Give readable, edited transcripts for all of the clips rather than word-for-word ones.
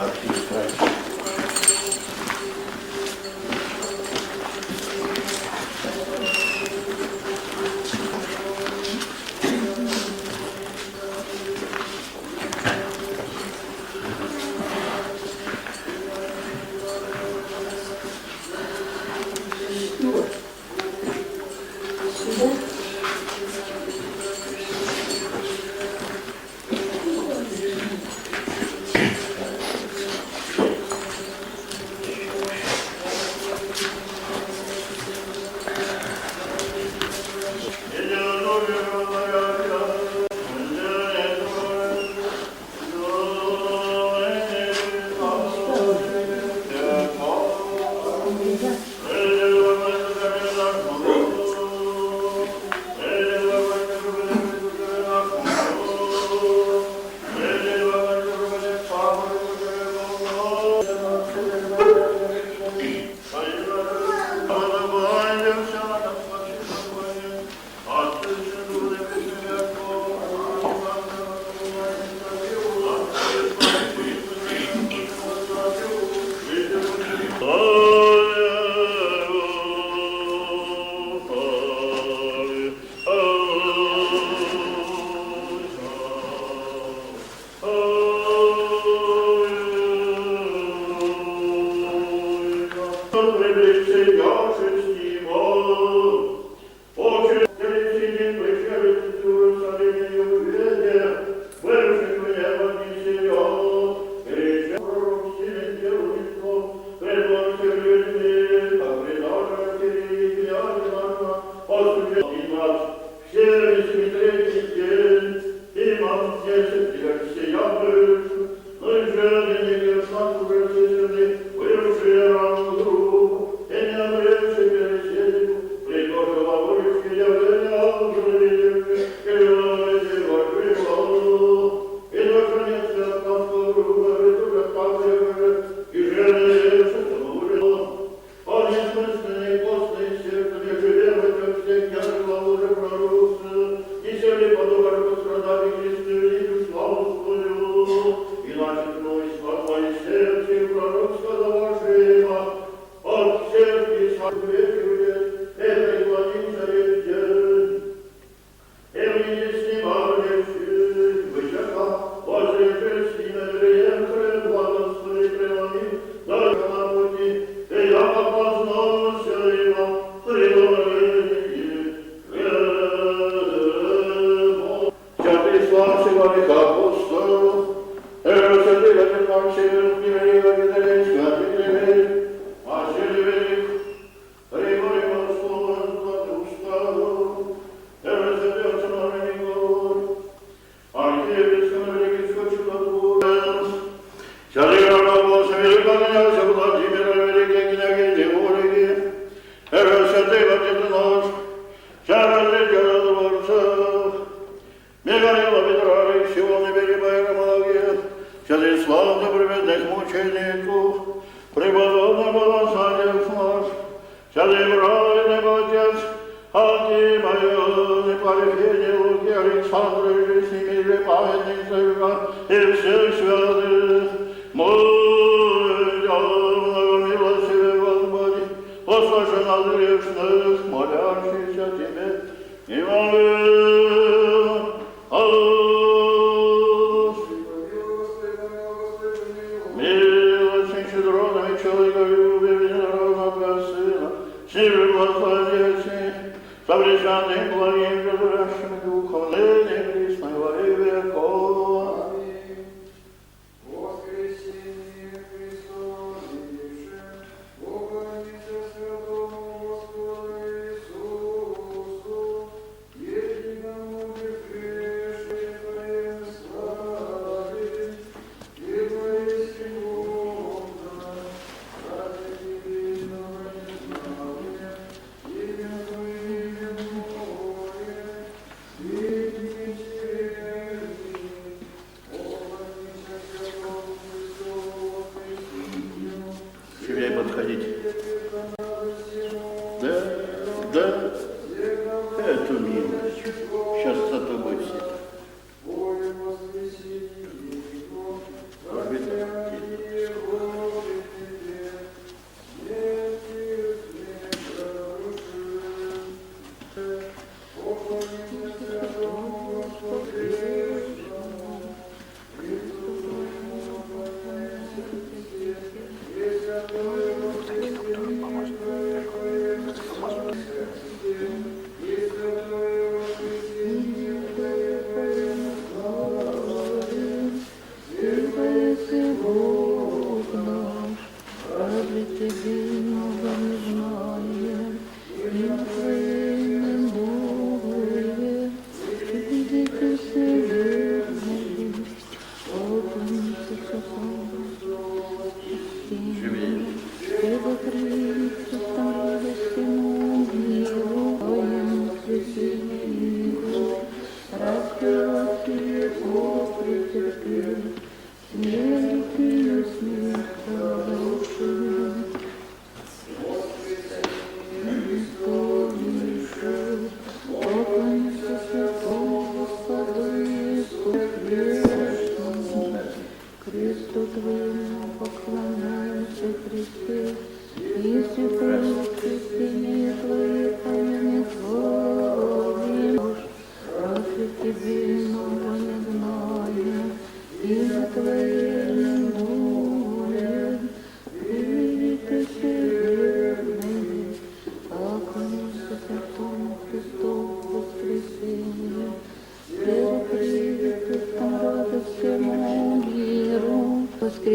архиепископ.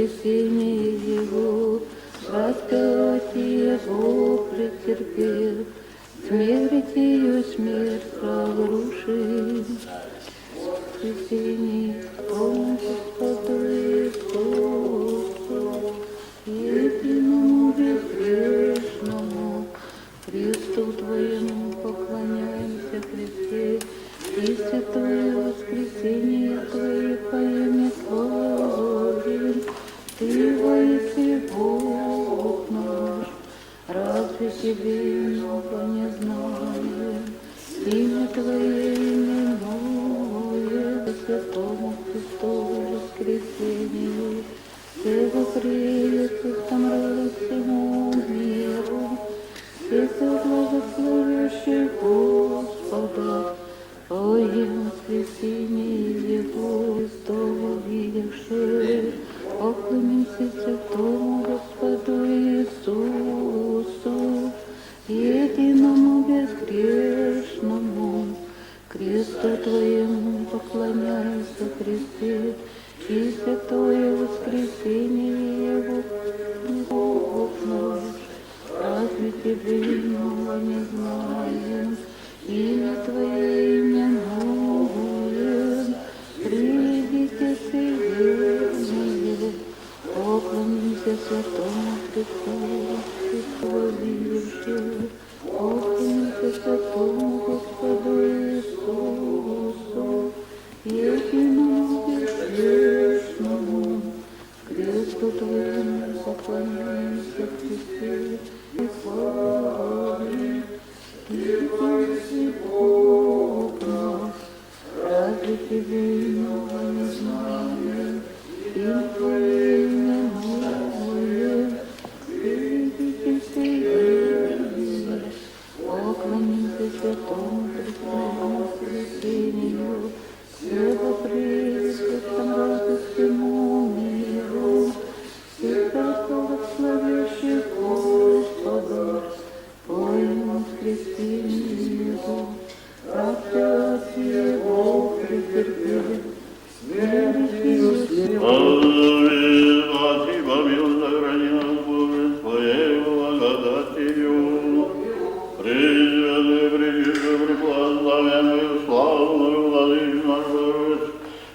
воскресение Его, распять Его претерпел, смерть ее смерть разрушил. Воскресение Твоему Господу Иисусу, единому безгрешному, Христу Твоему поклоняемся, Христе, и святое воскресение Твое поимя славим. Ты воистину Бог наш, разве Тебе много не знаем? Имя Твое именуем, святому Христову воскресению, всего пречистом роду всему миру, все благословящие Господа, Твоим воскресение Его Христово видевши, поклонимся святому Господу Иисусу, единому безгрешному, кресту Твоему поклоняйся, Христе, и святое воскресение Его, Бог наш, разве Тебе иного не знаем? Имя Твое именуем, придите все верные, поклонимся святому Христу, Христу видевши, поклонимся святому Господу Иисусу, единому безгрешному, кресту Твоему поклоняемся, Христе, и славим. Ты Бог наш, разве Тебе иного не знаем? Имя Твое именуем, придите все верные, поклонимся святому Христу воскресению, всего пречистом роду всему миру, всех благословящих Господа, Твоему воскресению Его, распять Его претерпел, смерть ее смерть. Господи, помилуй, сохрани нас, Боже, Твоей благодатью. Пресвятую, пречистую, преблагословенную, славную Владычу нашу,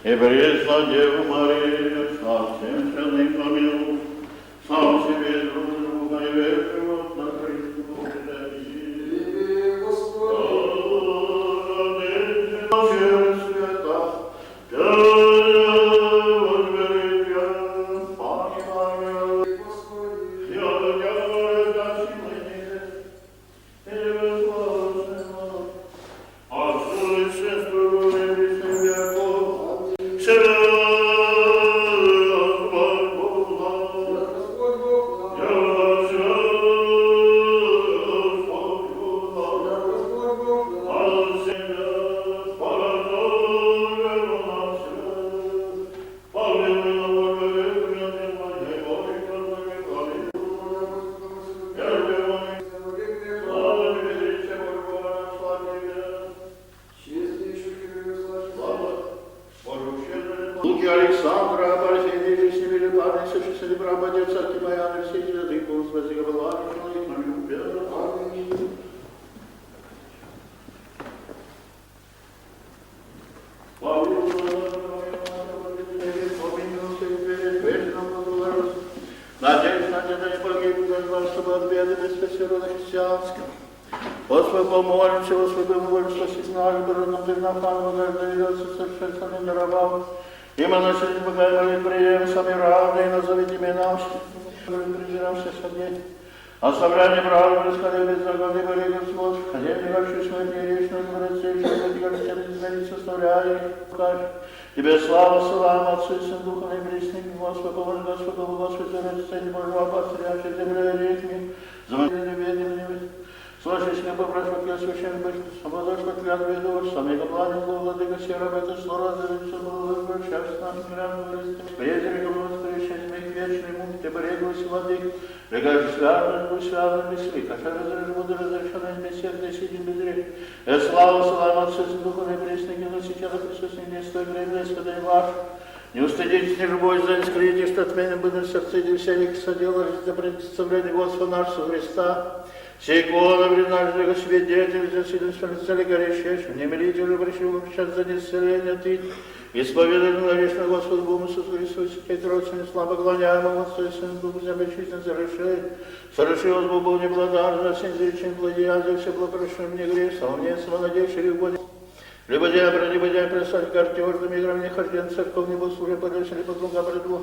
и пресна Деву Марию, со всем святым помилуй, сам себе друг друга и верующего на Христу Божию. Господи, помолимся, Господи, молимся, спаси наш, Боже, Ты на Хану, дождается, совершенно не рабам. Има наши избегай молит, прием, сами равны, и назовите имена, призиравшие садей. Оставляй правду, скорее без загоны, говори Господь, ходили ваши смерти, речную дворце, и что ты измерить составляй, Тебе слава, слава, Отцу и Сыну, Духу и Пресным, Господи, помощь Господу, Господи, Царь Божий, обостряющий землю и рекми, замолили веденными. Слышишь, не попрошу тебя, священный Божий, самодошь, как клятвы и дождь, сам его плане, владыка серого, это слово, разорится, было счастье нам, мирам, вырастем. Приедем, Господи, смех вечный, мук, тебе реглась, владык, регаш связан, мысли, каша разрешен, буду разрешенный, беседный, сидим без рек. Слава, слава, Отцу и Духу и Пресным, и носителя Христос, и не стой, грей, Господи, ваш. Не устыдитесь, не любовь, за скрытие, что отменим будем сердце, и всяких соделались за представление Господа нашего Христа. Сей кола вред наш, для свидетель, за силу смертели горящих, не милите уже пришел сейчас за неисцеление ты, исповедали на вечное Господу Богу Иисусу Христу, сеть родственный, слабо клоняемого Отцу и Сыну Духу, землечительно соверши вас Богу неблагодарно, всем зречным владеяния, все благопрошенным мне грех, мне самонадеявший любовь. Любодя, престать картежным играм, нехожден, церковный богослужие, подальше, подруга, предлог.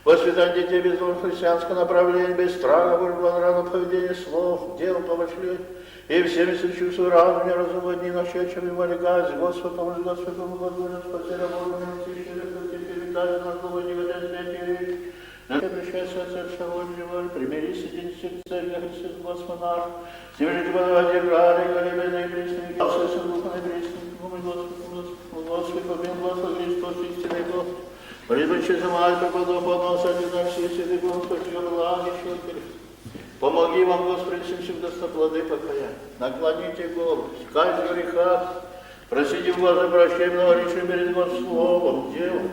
Воспитание детей без христианского направления, без страха, благородного поведения, слов, дел помышлений. И всеми сочувствую разуме, разуму дни ночи, о чем ему олегать. Господь, помощь, Господь, помощь, Господь, спаси, Бога, милости, передать нас, Бога, не водя святей. На пришествие Царства Божьего, примирись, единственно, Царь Христос, Господь наш. С ним же подавайте грады, голебенные пресные, Отцы, Духовные пресные, Господи, помилуй, Господи, Христос, истинный Бог. Предучи за мать, преподобно, подносить на все святые Господи, благи, щеки. Помоги вам, Господи, всем достоплоды покаяния. Наклоните голову, скажите в грехах, просите в Бога прощения, говорившим перед Господом словом, делом.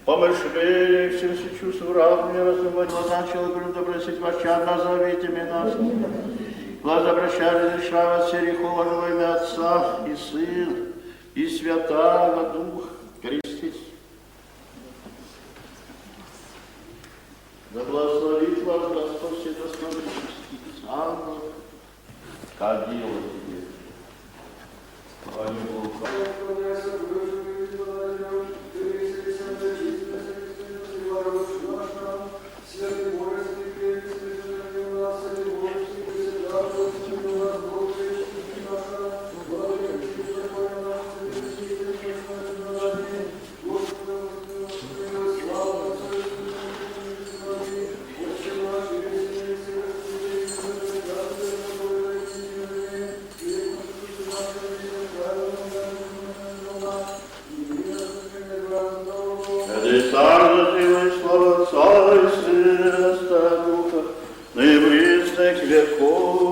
Помышление, всем чувству разуме, разумать, начал грудо просить вас, чад, назовите меня. Глаза обращали, решая все грехов, во имя Отца и Сына, и Святаго Духа. Крестись. Да благословит вас Господь Вседостоящий, ангел, как дело тебе. Аминь. Слава Отца и Сына, Духа, ныне и присно к веку.